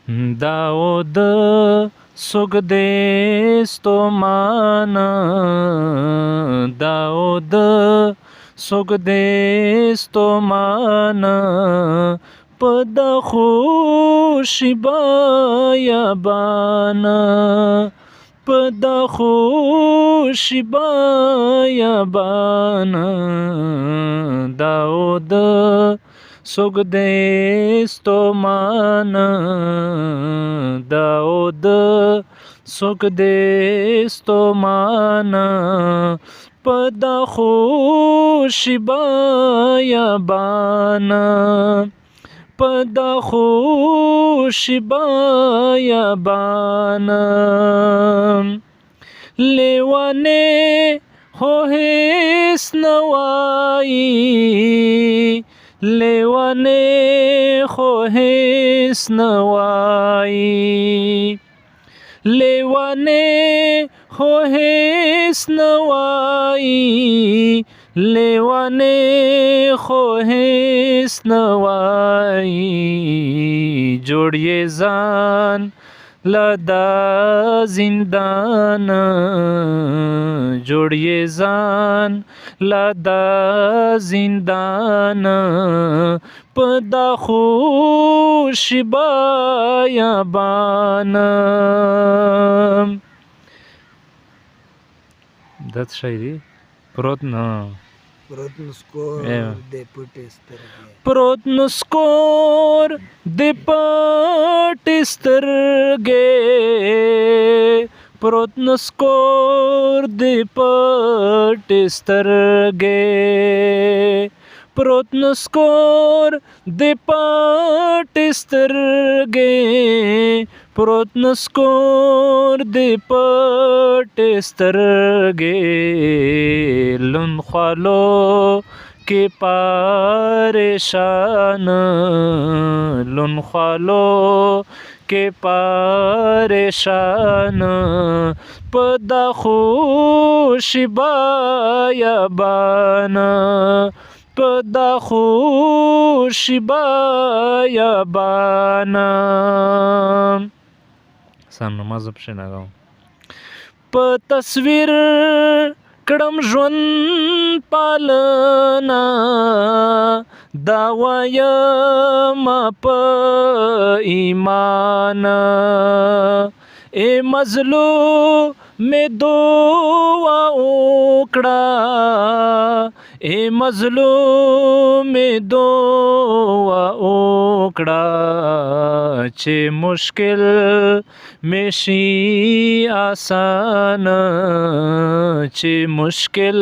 दाऊद سوګدې ستومان داود سوګدې ستومان په د خوشي بیابان په د خوشي بیابان داود سوګدې ستومان داود سوګدې ستومان په د خوشي بیابان په د خوشي بیابان لیوانې هو هیڅ نه وایي لیوانې خو هیڅ نه وایي لیوانې خو هیڅ نه وایي لیوانې خو هیڅ نه وایي جوړ یې ځان له دا زندان جوړ یې ځان له دا زندان په دا خوشي بیابان دا څه شی دی پروت نه پروت نسکور د پټې سترګې پروت نسکور د پټې سترګې پروت نسکور د پټې سترګې پروت نسکور د پټې سترګې پروت نسکور د پټې سترګې لون خالو کې پریشان لون خالو کې پریشان په د خوشي بیابان په د خوشي بیابان سم نماز پښې ناګم په تصویر کړم ژوند پالنا دا وایم په ایمان اے مظلوم دعا وکړه اے مظلوم دعا وکړه چې مشکل مشي آسان چې مشکل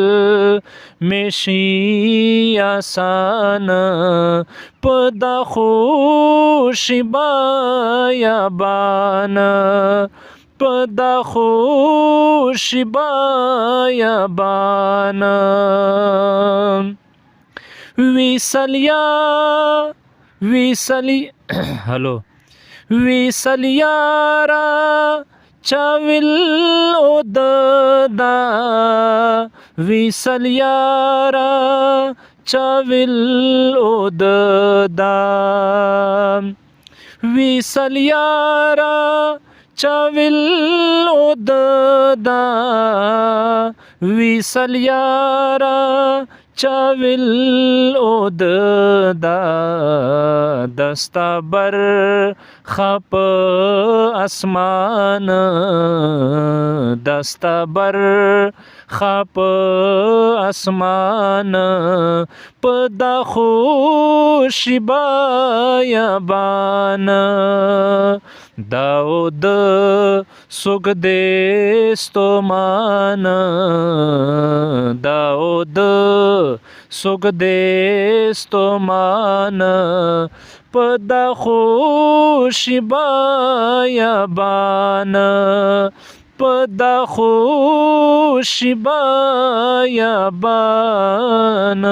مشي آسان په د خوشي بیابان په د خوشي بیابان هلو ویسلیارا چاویل او ددا ویسلیارا چاویل او ددا ویسلیارا چاویل او ددا ویسلیارا چاویل او ددا دستا بر خپ اسمان دستا بر خپ اسمان په د خوشي بیابان داود سوګدې ستومان داود سوګدې ستومان په د خوشي بیابان په د خوشي بیابان